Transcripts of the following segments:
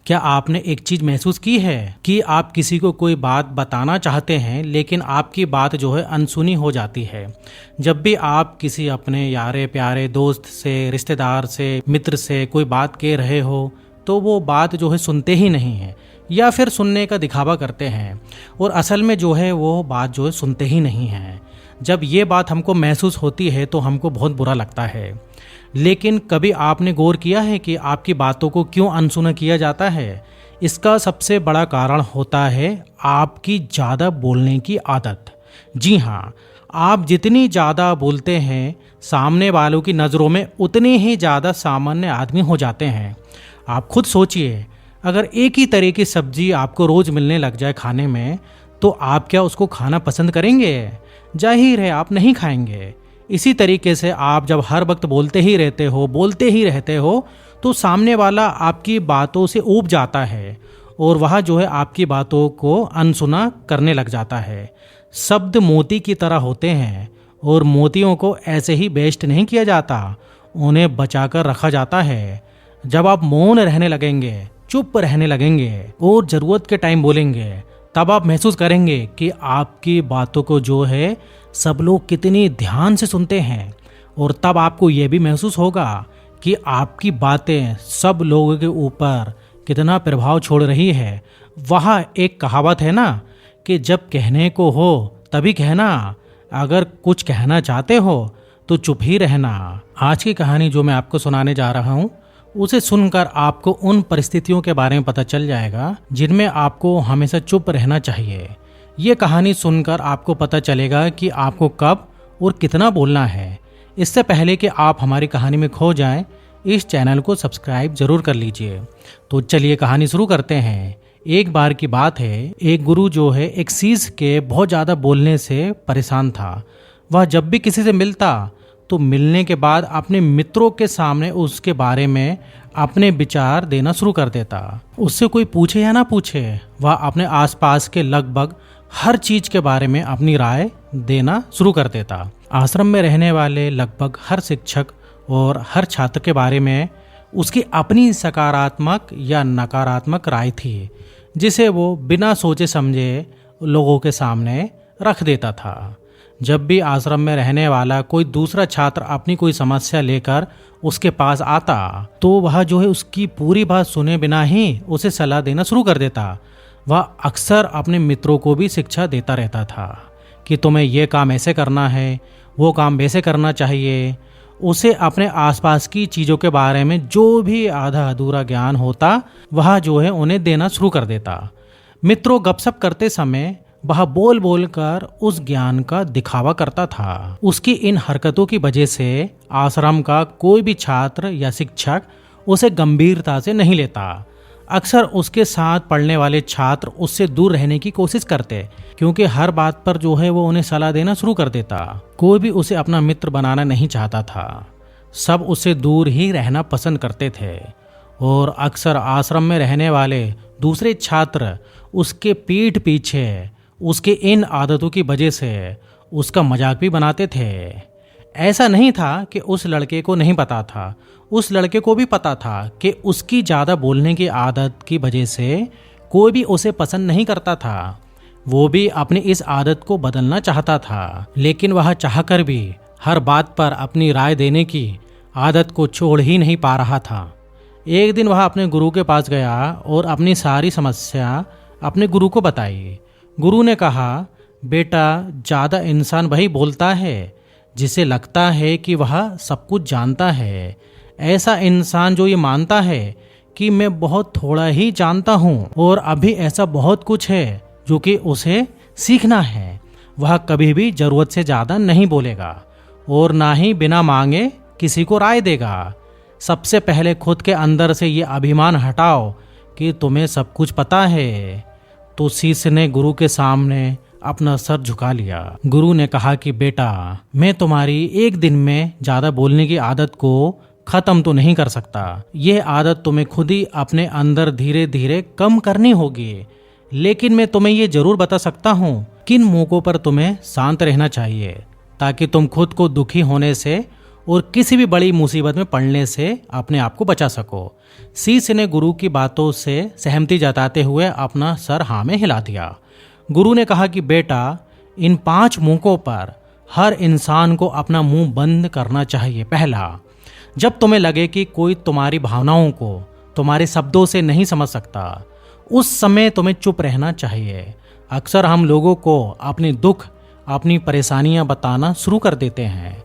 क्या आपने एक चीज महसूस की है कि आप किसी को कोई बात बताना चाहते हैं लेकिन आपकी बात जो है अनसुनी हो जाती है। जब भी आप किसी अपने यारे प्यारे दोस्त से, रिश्तेदार से, मित्र से कोई बात कह रहे हो तो वो बात जो है सुनते ही नहीं है या फिर सुनने का दिखावा करते हैं और असल में जो है वो बात जो है सुनते ही नहीं है। जब ये बात हमको महसूस होती है तो हमको बहुत बुरा लगता है। लेकिन कभी आपने गौर किया है कि आपकी बातों को क्यों अनसुना किया जाता है? इसका सबसे बड़ा कारण होता है आपकी ज़्यादा बोलने की आदत। जी हाँ, आप जितनी ज़्यादा बोलते हैं सामने वालों की नज़रों में उतने ही ज़्यादा सामान्य आदमी हो जाते हैं। आप खुद सोचिए, अगर एक ही तरह की सब्जी आपको रोज़ मिलने लग जाए खाने में तो आप क्या उसको खाना पसंद करेंगे? जाहिर है आप नहीं खाएंगे। इसी तरीके से आप जब हर वक्त बोलते ही रहते हो तो सामने वाला आपकी बातों से ऊब जाता है और वह जो है आपकी बातों को अनसुना करने लग जाता है। शब्द मोती की तरह होते हैं और मोतियों को ऐसे ही वेस्ट नहीं किया जाता, उन्हें बचाकर रखा जाता है। जब आप मौन रहने लगेंगे, चुप रहने लगेंगे और ज़रूरत के टाइम बोलेंगे, तब आप महसूस करेंगे कि आपकी बातों को जो है सब लोग कितनी ध्यान से सुनते हैं और तब आपको यह भी महसूस होगा कि आपकी बातें सब लोगों के ऊपर कितना प्रभाव छोड़ रही है। वहाँ एक कहावत है ना कि जब कहने को हो तभी कहना, अगर कुछ कहना चाहते हो तो चुप ही रहना। आज की कहानी जो मैं आपको सुनाने जा रहा हूँ उसे सुनकर आपको उन परिस्थितियों के बारे में पता चल जाएगा जिनमें आपको हमेशा चुप रहना चाहिए। ये कहानी सुनकर आपको पता चलेगा कि आपको कब और कितना बोलना है। इससे पहले कि आप हमारी कहानी में खो जाएं, इस चैनल को सब्सक्राइब जरूर कर लीजिए। तो चलिए कहानी शुरू करते हैं। एक बार की बात है, एक गुरु जो है एक शिष्य के बहुत ज़्यादा बोलने से परेशान था। वह जब भी किसी से मिलता तो मिलने के बाद अपने मित्रों के सामने उसके बारे में अपने विचार देना शुरू कर देता। उससे कोई पूछे या ना पूछे, वह अपने आसपास के लगभग हर चीज के बारे में अपनी राय देना शुरू कर देता। आश्रम में रहने वाले लगभग हर शिक्षक और हर छात्र के बारे में उसकी अपनी सकारात्मक या नकारात्मक राय थी, जिसे वो बिना सोचे समझे लोगों के सामने रख देता था। जब भी आश्रम में रहने वाला कोई दूसरा छात्र अपनी कोई समस्या लेकर उसके पास आता तो वह जो है उसकी पूरी बात सुने बिना ही उसे सलाह देना शुरू कर देता। वह अक्सर अपने मित्रों को भी शिक्षा देता रहता था कि तुम्हें यह काम ऐसे करना है, वो काम वैसे करना चाहिए। उसे अपने आसपास की चीज़ों के बारे में जो भी आधा अधूरा ज्ञान होता वह जो है उन्हें देना शुरू कर देता। मित्रों गपशप करते समय वह बोल बोल कर उस ज्ञान का दिखावा करता था। उसकी इन हरकतों की वजह से आश्रम का कोई भी छात्र या शिक्षक उसे गंभीरता से नहीं लेता। अक्सर उसके साथ पढ़ने वाले छात्र उससे दूर रहने की कोशिश करते क्योंकि हर बात पर जो है वो उन्हें सलाह देना शुरू कर देता। कोई भी उसे अपना मित्र बनाना नहीं चाहता था। सब उससे दूर ही रहना पसंद करते थे और अक्सर आश्रम में रहने वाले दूसरे छात्र उसके पीठ पीछे उसके इन आदतों की वजह से उसका मजाक भी बनाते थे। ऐसा नहीं था कि उस लड़के को नहीं पता था, उस लड़के को भी पता था कि उसकी ज़्यादा बोलने की आदत की वजह से कोई भी उसे पसंद नहीं करता था। वो भी अपनी इस आदत को बदलना चाहता था, लेकिन वह चाहकर भी हर बात पर अपनी राय देने की आदत को छोड़ ही नहीं पा रहा था। एक दिन वह अपने गुरु के पास गया और अपनी सारी समस्या अपने गुरु को बताई। गुरु ने कहा, बेटा, ज़्यादा इंसान वही बोलता है जिसे लगता है कि वह सब कुछ जानता है। ऐसा इंसान जो ये मानता है कि मैं बहुत थोड़ा ही जानता हूँ और अभी ऐसा बहुत कुछ है जो कि उसे सीखना है, वह कभी भी ज़रूरत से ज़्यादा नहीं बोलेगा और ना ही बिना मांगे किसी को राय देगा। सबसे पहले खुद के अंदर से ये अभिमान हटाओ कि तुम्हें सब कुछ पता है। तो शिष्य ने गुरु के सामने अपना सर झुका लिया। गुरु ने कहा कि बेटा, मैं तुम्हारी एक दिन में ज़्यादा बोलने की आदत को ख़त्म तो नहीं कर सकता। यह आदत तुम्हें खुद ही अपने अंदर धीरे धीरे कम करनी होगी, लेकिन मैं तुम्हें ये ज़रूर बता सकता हूँ किन मौक़ों पर तुम्हें शांत रहना चाहिए ताकि तुम खुद को दुखी होने से और किसी भी बड़ी मुसीबत में पड़ने से अपने आप को बचा सको। शिष्य ने गुरु की बातों से सहमति जताते हुए अपना सर हाँ में हिला दिया। गुरु ने कहा कि बेटा, इन 5 मौकों पर हर इंसान को अपना मुंह बंद करना चाहिए। पहला, जब तुम्हें लगे कि कोई तुम्हारी भावनाओं को तुम्हारे शब्दों से नहीं समझ सकता, उस समय तुम्हें चुप रहना चाहिए। अक्सर हम लोगों को अपने दुख, अपनी परेशानियां बताना शुरू कर देते हैं,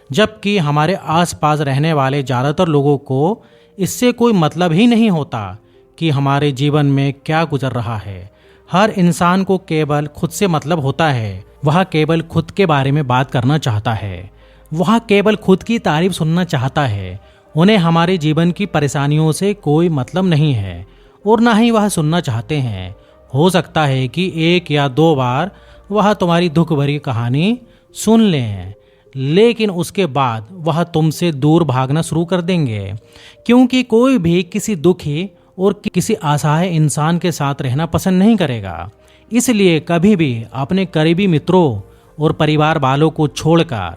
जबकि हमारे आसपास रहने वाले ज़्यादातर लोगों को इससे कोई मतलब ही नहीं होता कि हमारे जीवन में क्या गुजर रहा है। हर इंसान को केवल खुद से मतलब होता है। वह केवल खुद के बारे में बात करना चाहता है। वह केवल खुद की तारीफ सुनना चाहता है। उन्हें हमारे जीवन की परेशानियों से कोई मतलब नहीं है और ना ही वह सुनना चाहते हैं। हो सकता है कि 1 या 2 बार वह तुम्हारी दुख भरी कहानी सुन लें, लेकिन उसके बाद वह तुमसे दूर भागना शुरू कर देंगे, क्योंकि कोई भी किसी दुखी और किसी असहाय इंसान के साथ रहना पसंद नहीं करेगा। इसलिए कभी भी अपने करीबी मित्रों और परिवार वालों को छोड़कर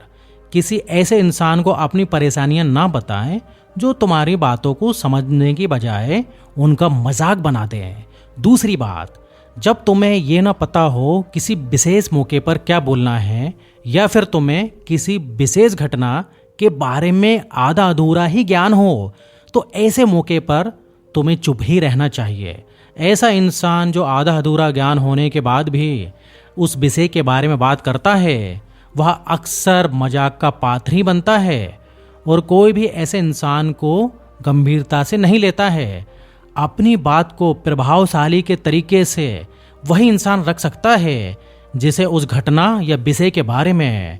किसी ऐसे इंसान को अपनी परेशानियां ना बताएं जो तुम्हारी बातों को समझने की बजाय उनका मजाक बना दे। दूसरी बात, जब तुम्हें ये ना पता हो किसी विशेष मौके पर क्या बोलना है, या फिर तुम्हें किसी विशेष घटना के बारे में आधा अधूरा ही ज्ञान हो, तो ऐसे मौके पर तुम्हें चुप ही रहना चाहिए। ऐसा इंसान जो आधा अधूरा ज्ञान होने के बाद भी उस विषय के बारे में बात करता है, वह अक्सर मजाक का पात्र ही बनता है और कोई भी ऐसे इंसान को गंभीरता से नहीं लेता है। अपनी बात को प्रभावशाली के तरीके से वही इंसान रख सकता है जिसे उस घटना या विषय के बारे में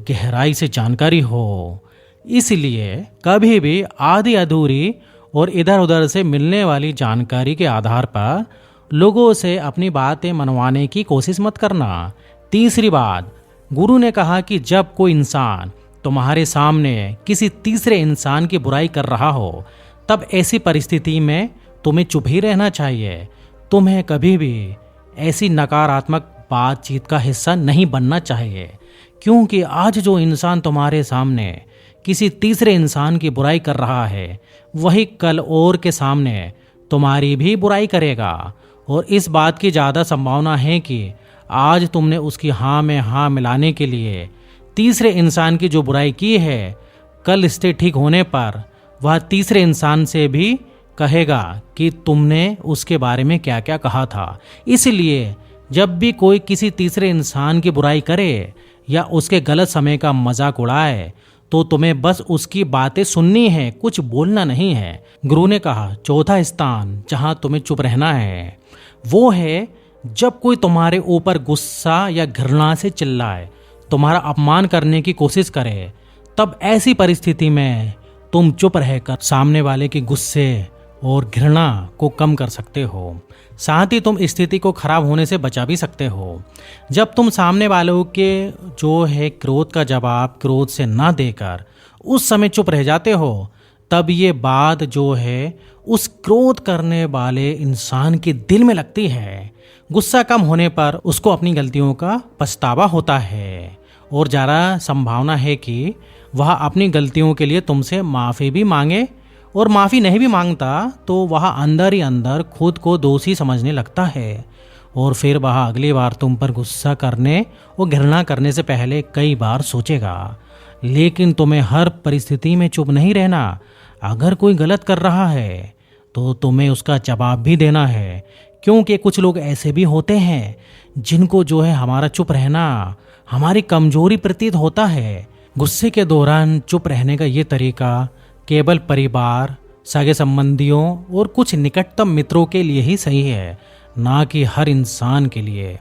गहराई से जानकारी हो। इसलिए कभी भी आधी अधूरी और इधर उधर से मिलने वाली जानकारी के आधार पर लोगों से अपनी बातें मनवाने की कोशिश मत करना। तीसरी बात, गुरु ने कहा कि जब कोई इंसान तुम्हारे सामने किसी तीसरे इंसान की बुराई कर रहा हो, तब ऐसी परिस्थिति में तुम्हें चुप ही रहना चाहिए। तुम्हें कभी भी ऐसी नकारात्मक बातचीत का हिस्सा नहीं बनना चाहिए, क्योंकि आज जो इंसान तुम्हारे सामने किसी तीसरे इंसान की बुराई कर रहा है, वही कल और के सामने तुम्हारी भी बुराई करेगा। और इस बात की ज़्यादा संभावना है कि आज तुमने उसकी हाँ में हाँ मिलाने के लिए तीसरे इंसान की जो बुराई की है, कल रिश्ते ठीक होने पर वह तीसरे इंसान से भी कहेगा कि तुमने उसके बारे में क्या क्या कहा था। इसलिए जब भी कोई किसी तीसरे इंसान की बुराई करे या उसके गलत समय का मजाक उड़ाए, तो तुम्हें बस उसकी बातें सुननी है, कुछ बोलना नहीं है। गुरु ने कहा, चौथा स्थान जहां तुम्हें चुप रहना है वो है जब कोई तुम्हारे ऊपर गुस्सा या घृणा से चिल्लाए, तुम्हारा अपमान करने की कोशिश करे। तब ऐसी परिस्थिति में तुम चुप रहकर सामने वाले के गुस्से और घृणा को कम कर सकते हो। साथ ही तुम स्थिति को खराब होने से बचा भी सकते हो। जब तुम सामने वालों के जो है क्रोध का जवाब क्रोध से ना देकर उस समय चुप रह जाते हो, तब ये बात जो है उस क्रोध करने वाले इंसान के दिल में लगती है। गुस्सा कम होने पर उसको अपनी गलतियों का पछतावा होता है और ज़्यादा संभावना है कि वह अपनी गलतियों के लिए तुमसे माफ़ी भी मांगे, और माफ़ी नहीं भी मांगता तो वह अंदर ही अंदर खुद को दोषी समझने लगता है और फिर वह अगली बार तुम पर गुस्सा करने और घृणा करने से पहले कई बार सोचेगा। लेकिन तुम्हें हर परिस्थिति में चुप नहीं रहना। अगर कोई गलत कर रहा है तो तुम्हें उसका जवाब भी देना है, क्योंकि कुछ लोग ऐसे भी होते हैं जिनको जो है हमारा चुप रहना हमारी कमजोरी प्रतीत होता है। गुस्से के दौरान चुप रहने का ये तरीका केवल परिवार, सगे संबंधियों और कुछ निकटतम मित्रों के लिए ही सही है, ना कि हर इंसान के लिए।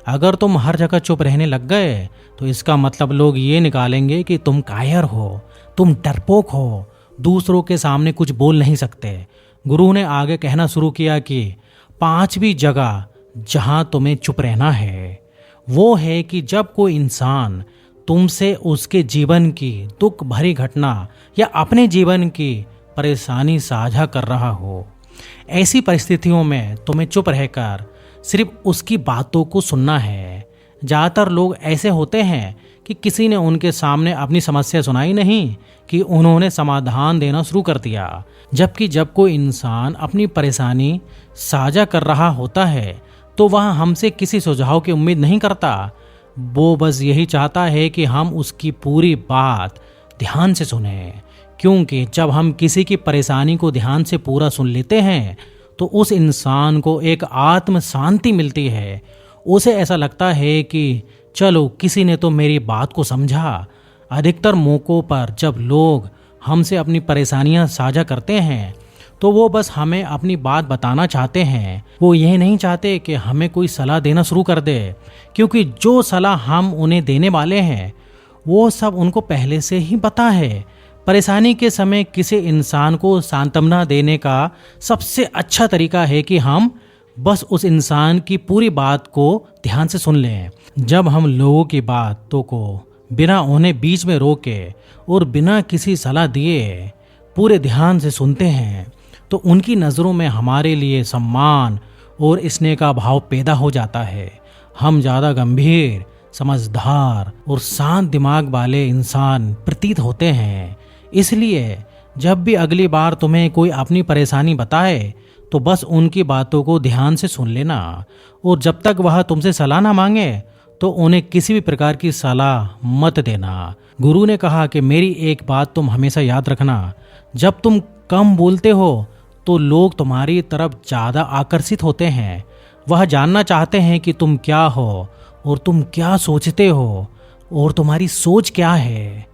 अगर तुम हर जगह चुप रहने लग गए तो इसका मतलब लोग ये निकालेंगे कि तुम कायर हो, तुम डरपोक हो, दूसरों के सामने कुछ बोल नहीं सकते। गुरु ने आगे कहना शुरू किया कि 5वीं जगह जहां तुम्हें चुप रहना है वो है कि जब कोई इंसान तुमसे उसके जीवन की दुख भरी घटना या अपने जीवन की परेशानी साझा कर रहा हो। ऐसी परिस्थितियों में तुम्हें चुप रहकर सिर्फ उसकी बातों को सुनना है। ज़्यादातर लोग ऐसे होते हैं कि किसी ने उनके सामने अपनी समस्या सुनाई नहीं कि उन्होंने समाधान देना शुरू कर दिया। जबकि जब कोई इंसान अपनी परेशानी साझा कर रहा होता है तो वह हमसे किसी सुझाव की उम्मीद नहीं करता। वो बस यही चाहता है कि हम उसकी पूरी बात ध्यान से सुने, क्योंकि जब हम किसी की परेशानी को ध्यान से पूरा सुन लेते हैं तो उस इंसान को एक आत्म शांति मिलती है। उसे ऐसा लगता है कि चलो किसी ने तो मेरी बात को समझा। अधिकतर मौक़ों पर जब लोग हमसे अपनी परेशानियां साझा करते हैं तो वो बस हमें अपनी बात बताना चाहते हैं। वो ये नहीं चाहते कि हमें कोई सलाह देना शुरू कर दे, क्योंकि जो सलाह हम उन्हें देने वाले हैं वो सब उनको पहले से ही पता है। परेशानी के समय किसी इंसान को सांत्वना देने का सबसे अच्छा तरीका है कि हम बस उस इंसान की पूरी बात को ध्यान से सुन लें। जब हम लोगों की बातों को बिना उन्हें बीच में रोके और बिना किसी सलाह दिए पूरे ध्यान से सुनते हैं तो उनकी नज़रों में हमारे लिए सम्मान और स्नेह का भाव पैदा हो जाता है। हम ज़्यादा गंभीर, समझदार और शांत दिमाग वाले इंसान प्रतीत होते हैं। इसलिए जब भी अगली बार तुम्हें कोई अपनी परेशानी बताए तो बस उनकी बातों को ध्यान से सुन लेना, और जब तक वह तुमसे सलाह ना मांगे तो उन्हें किसी भी प्रकार की सलाह मत देना। गुरु ने कहा कि मेरी एक बात तुम हमेशा याद रखना, जब तुम कम बोलते हो तो लोग तुम्हारी तरफ ज़्यादा आकर्षित होते हैं। वह जानना चाहते हैं कि तुम क्या हो और तुम क्या सोचते हो और तुम्हारी सोच क्या है।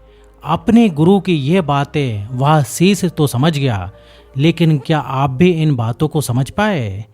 अपने गुरु की ये बातें वह शीश तो समझ गया, लेकिन क्या आप भी इन बातों को समझ पाए?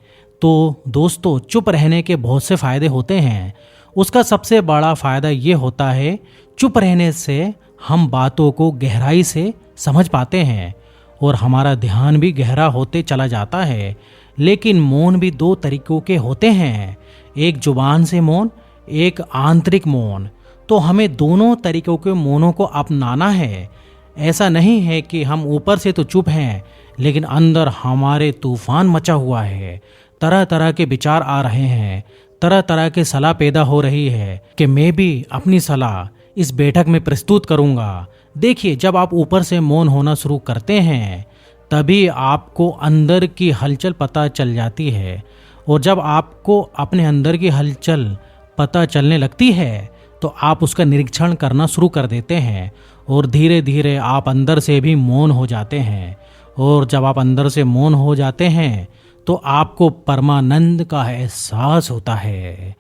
तो दोस्तों, चुप रहने के बहुत से फ़ायदे होते हैं। उसका सबसे बड़ा फ़ायदा ये होता है, चुप रहने से हम बातों को गहराई से समझ पाते हैं और हमारा ध्यान भी गहरा होते चला जाता है। लेकिन मौन भी दो तरीकों के होते हैं, एक जुबान से मौन, एक आंतरिक मौन। तो हमें दोनों तरीकों के मौनों को अपनाना है। ऐसा नहीं है कि हम ऊपर से तो चुप हैं लेकिन अंदर हमारे तूफान मचा हुआ है। तरह तरह के विचार आ रहे हैं, तरह तरह के सलाह पैदा हो रही है कि मैं भी अपनी सलाह इस बैठक में प्रस्तुत करूंगा। देखिए, जब आप ऊपर से मौन होना शुरू करते हैं तभी आपको अंदर की हलचल पता चल जाती है, और जब आपको अपने अंदर की हलचल पता चलने लगती है तो आप उसका निरीक्षण करना शुरू कर देते हैं और धीरे धीरे आप अंदर से भी मौन हो जाते हैं। और जब आप अंदर से मौन हो जाते हैं तो आपको परमानंद का एहसास होता है।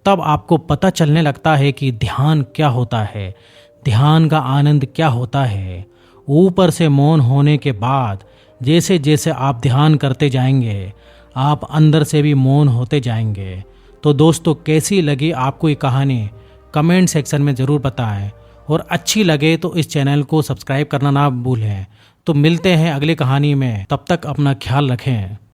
तब आपको पता चलने लगता है कि ध्यान क्या होता है, ध्यान का आनंद क्या होता है। ऊपर से मौन होने के बाद जैसे जैसे आप ध्यान करते जाएंगे आप अंदर से भी मौन होते जाएंगे। तो दोस्तों, कैसी लगी आपको ये कहानी कमेंट सेक्शन में ज़रूर बताएं, और अच्छी लगे तो इस चैनल को सब्सक्राइब करना ना भूलें। तो मिलते हैं अगली कहानी में, तब तक अपना ख्याल रखें।